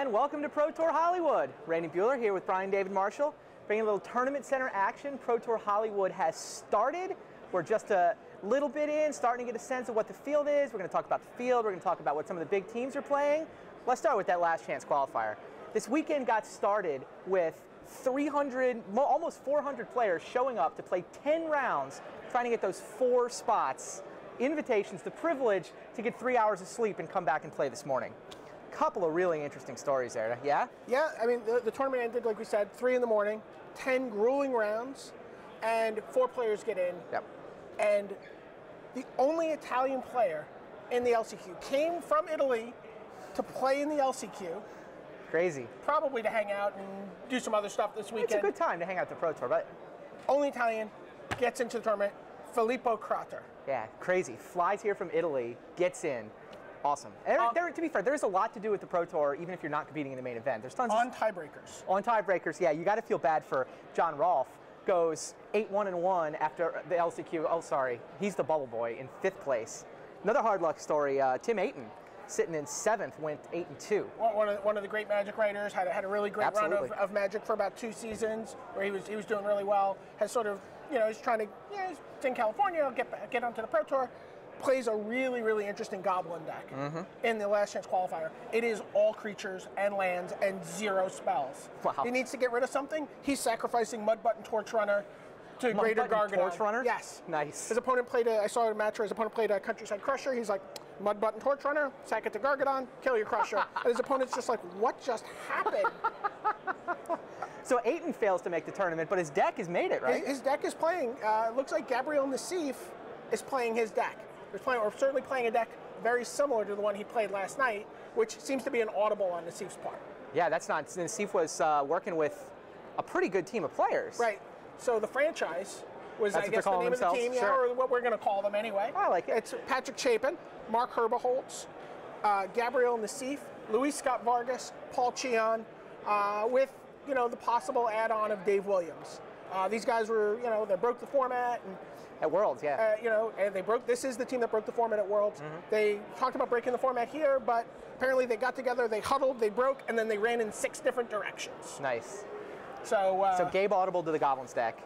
and welcome to Pro Tour Hollywood. Randy Bueller here with Brian David Marshall, bringing a little tournament center action. Pro Tour Hollywood has started. We're just a little bit in, starting to get a sense of what the field is. We're going to talk about the field. We're going to talk about what some of the big teams are playing. Let's start with that last chance qualifier. This weekend got started with 300, almost 400 players showing up to play 10 rounds, trying to get those 4 spots, invitations, the privilege to get 3 hours of sleep and come back and play this morning. Couple of really interesting stories there, yeah? Yeah, I mean, the tournament ended, like we said, 3 in the morning, 10 grueling rounds, and 4 players get in. Yep. And the only Italian player in the LCQ came from Italy to play in the LCQ. Crazy. Probably to hang out and do some other stuff this weekend. It's a good time to hang out at the Pro Tour, but... Only Italian gets into the tournament, Filippo Crater. Yeah, crazy. Flies here from Italy, gets in. Awesome. And to be fair, there's a lot to do with the Pro Tour, even if you're not competing in the main event. There's tons on tiebreakers. On tiebreakers, yeah. You got to feel bad for John Rolfe. Goes 8-1-1 after the LCQ. Oh, sorry. He's the bubble boy in 5th place. Another hard luck story, Tim Ayton, sitting in 7th, went 8-2. One of the great Magic writers, had a really great Absolutely. run of Magic for about 2 seasons, where he was doing really well. Has sort of, he's trying to, he's in California, get onto the Pro Tour. Plays a really, really interesting Goblin deck in the Last Chance Qualifier. It is all creatures and lands and 0 spells. Wow. He needs to get rid of something. He's sacrificing Mud Button Torch Runner to Greater Gargadon. Torch Runner? Yes. Nice. His opponent played I saw a match where his opponent played a Countryside Crusher. He's like, Mud Button Torch Runner, sack it to Gargadon, kill your Crusher. And his opponent's just like, what just happened? So Ayton fails to make the tournament, but his deck has made it, right? His deck is playing. It looks like Gabriel Nassif is playing his deck. Or certainly playing a deck very similar to the one he played last night, which seems to be an audible on Nassif's part. Yeah, that's not. Nassif was working with a pretty good team of players. Right. So the franchise was, I guess, the name of the team, sure. or what we're going to call them anyway. I like it. It's Patrick Chapin, Mark Herbeholtz, Gabriel Nassif, Luis Scott Vargas, Paul Cheon, with the possible add-on of Dave Williams. These guys were, they broke the format and. At Worlds, yeah. And they broke. This is the team that broke the format at Worlds. They talked about breaking the format here, but apparently they got together, they huddled, they broke, and then they ran in 6 different directions. Nice. So Gabe audible to the Goblins deck.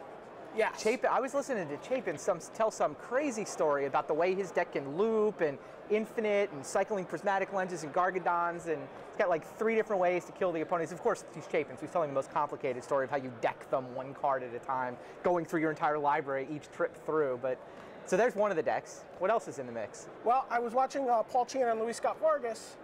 Yeah. Chapin, I was listening to Chapin tell some crazy story about the way his deck can loop and infinite and cycling prismatic lenses and Gargadons, and it's got like 3 different ways to kill the opponents. Of course, he's Chapin, so he's telling the most complicated story of how you deck them 1 card at a time, going through your entire library each trip through. But so there's one of the decks. What else is in the mix? Well, I was watching Paul Cheon and Luis Scott Vargas.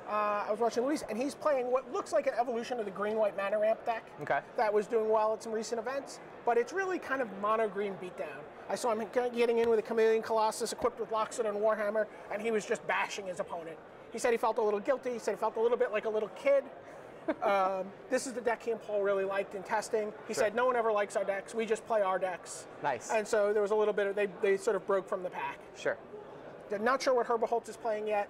I was watching Luis, and he's playing what looks like an evolution of the green-white mana ramp deck. Okay. That was doing well at some recent events, but it's really kind of mono-green beatdown. I saw him getting in with a Chameleon Colossus equipped with Loxodon and Warhammer, and he was just bashing his opponent. He said he felt a little guilty. He said he felt a little bit like a little kid. This is the deck he and Paul really liked in testing. He said, no one ever likes our decks. We just play our decks. Nice. And so there was a little bit of, they sort of broke from the pack. Sure. They're not sure what Herbeholtz is playing yet.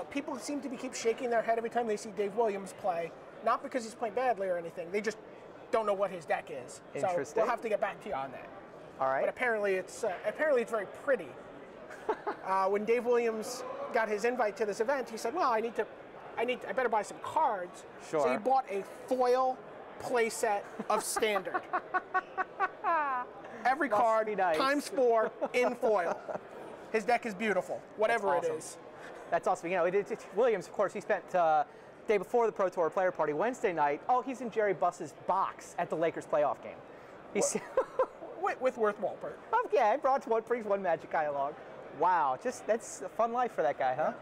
People seem to keep shaking their head every time they see Dave Williams play. Not because he's playing badly or anything. They just don't know what his deck is. Interesting. So we'll have to get back to you on that. All right. But apparently it's very pretty. When Dave Williams got his invite to this event, he said, "Well, I better buy some cards." Sure. So he bought a foil playset of Standard. Every card nice. times 4 in foil. His deck is beautiful, whatever it is. That's awesome. Williams, of course, he spent day before the Pro Tour player party, Wednesday night. Oh, he's in Jerry Buss's box at the Lakers playoff game. He's with Worth Walpert. Yeah, I brings one Magic guy along. Wow, that's a fun life for that guy, huh?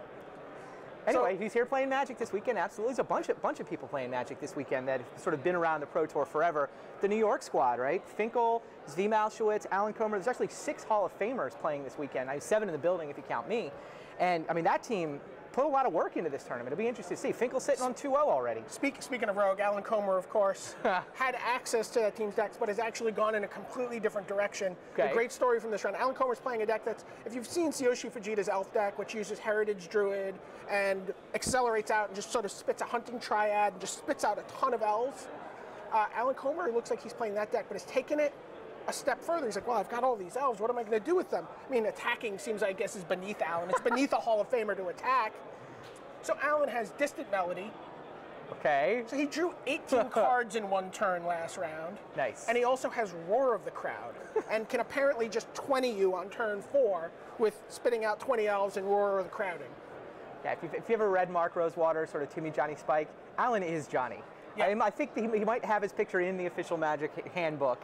Anyway, he's here playing Magic this weekend. Absolutely, there's a bunch of people playing Magic this weekend that have sort of been around the Pro Tour forever. The New York squad, right? Finkel, Zvi Malshowitz, Alan Comer. There's actually 6 Hall of Famers playing this weekend. I have 7 in the building if you count me. And I mean, that team put a lot of work into this tournament. It'll be interesting to see. Finkel's sitting on 2-0 already. Speaking of Rogue, Alan Comer, of course, had access to that team's decks, but has actually gone in a completely different direction. Okay. A great story from this round. Alan Comer's playing a deck that's, if you've seen Tsuyoshi Fujita's Elf deck, which uses Heritage Druid and accelerates out and just sort of spits a Hunting Triad and just spits out a ton of elves, Alan Comer looks like he's playing that deck, but has taken it a step further. He's like, well, I've got all these elves. What am I going to do with them? I mean, attacking seems, I guess, is beneath Alan. It's beneath a Hall of Famer to attack. So Alan has Distant Melody, Okay. So he drew 18 cards in one turn last round. Nice. And he also has Roar of the Crowd, and can apparently just 20 you on turn 4 with spitting out 20 elves and Roar of the Crowding. Yeah, if you ever read Mark Rosewater, sort of Timmy Johnny Spike, Alan is Johnny. Yeah. I think that he might have his picture in the official Magic handbook.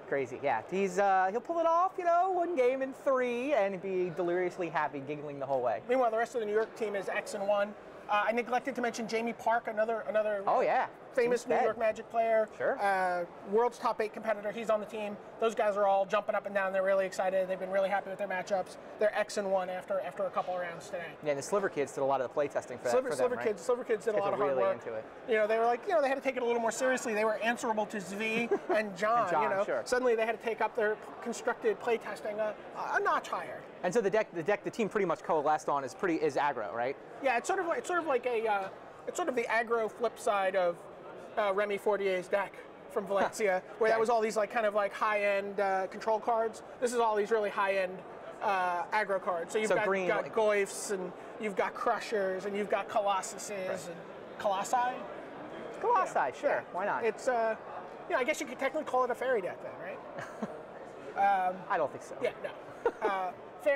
Crazy, yeah. He'll pull it off, one game in 3 and be deliriously happy, giggling the whole way. Meanwhile, the rest of the New York team is X and 1. I neglected to mention Jamie Park, another oh, yeah. famous New York Magic player. Sure. World's top 8 competitor. He's on the team. Those guys are all jumping up and down. They're really excited. They've been really happy with their matchups. They're X and 1 after a couple of rounds today. Yeah, and the Sliver Kids did a lot of the play testing for them, right? Sliver Kids did a lot of hard really work. into it. They were like, they had to take it a little more seriously. They were answerable to Zvi and John. Sure. Suddenly they had to take up their constructed play testing a notch higher. And so the deck the team pretty much coalesced on is aggro, right? Yeah, it's sort of like the aggro flip side of Remy Fortier's deck from Valencia, where that was all these kind of high-end control cards. This is all these really high-end aggro cards. So you've got Goyfs, and you've got Crushers, and you've got Colossuses, and Colossi. Colossi, sure. Why not? It's I guess you could technically call it a fairy deck then, right? I don't think so. Yeah, no.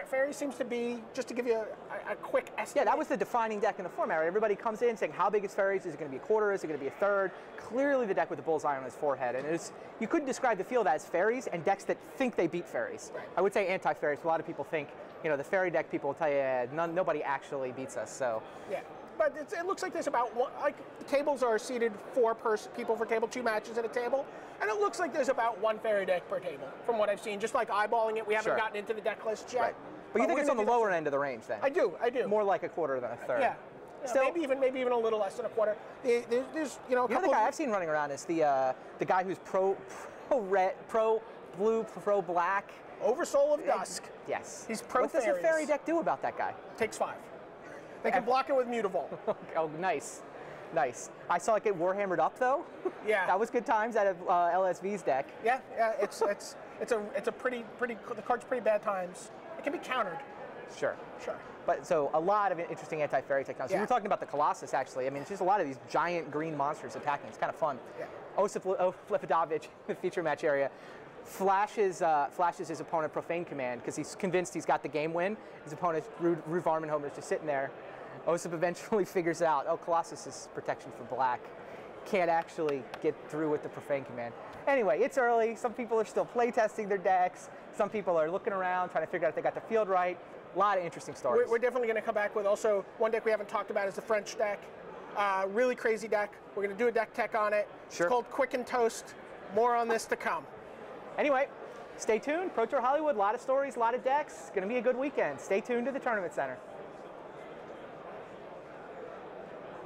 Fairy seems to be, just to give you a quick estimate. Yeah, that was the defining deck in the format. Everybody comes in saying, how big is Fairies? Is it going to be a quarter? Is it going to be a third? Clearly the deck with the bullseye on his forehead. And you couldn't describe the field as Fairies and decks that think they beat Fairies. Right. I would say anti-Fairies. A lot of people think, the Fairy deck people will tell you, nobody actually beats us. So. Yeah. But it looks like there's about the tables are seated 4 people for table, 2 matches at a table, and it looks like there's about 1 fairy deck per table, from what I've seen. Just eyeballing it, we haven't gotten into the deck list yet. Right. But you think it's on the lower end of the range then? I do. More like a quarter than a third. Yeah. Still, maybe even a little less than a quarter. There's a couple. The guy I've seen running around is the guy who's pro red, pro blue, pro black. Oversoul of Dusk. Yes. He's pro What does a fairy deck do about that guy? Takes 5. They can block it with Mutavault. Oh, nice. I saw it get Warhammered up though. Yeah. That was good times out of LSV's deck. Yeah. It's a pretty the card's pretty bad times. It can be countered. Sure. Sure. But so a lot of interesting anti-fairy technology. Yeah. We were talking about the Colossus actually. I mean, it's just a lot of these giant green monsters attacking. It's kind of fun. Yeah. Osip Lipidovich, the feature match area, flashes his opponent Profane Command because he's convinced he's got the game win. His opponent, Ruv Armenhomer, is just sitting there. Osip eventually figures out, Colossus is protection for black. Can't actually get through with the Profane Command. Anyway, it's early. Some people are still playtesting their decks. Some people are looking around, trying to figure out if they got the field right. A lot of interesting stories. We're definitely going to come back with also one deck we haven't talked about is the French deck. Really crazy deck. We're going to do a deck tech on it. Sure. It's called Quick and Toast. More on this to come. Anyway, stay tuned. Pro Tour Hollywood, a lot of stories, a lot of decks. It's going to be a good weekend. Stay tuned to the Tournament Center.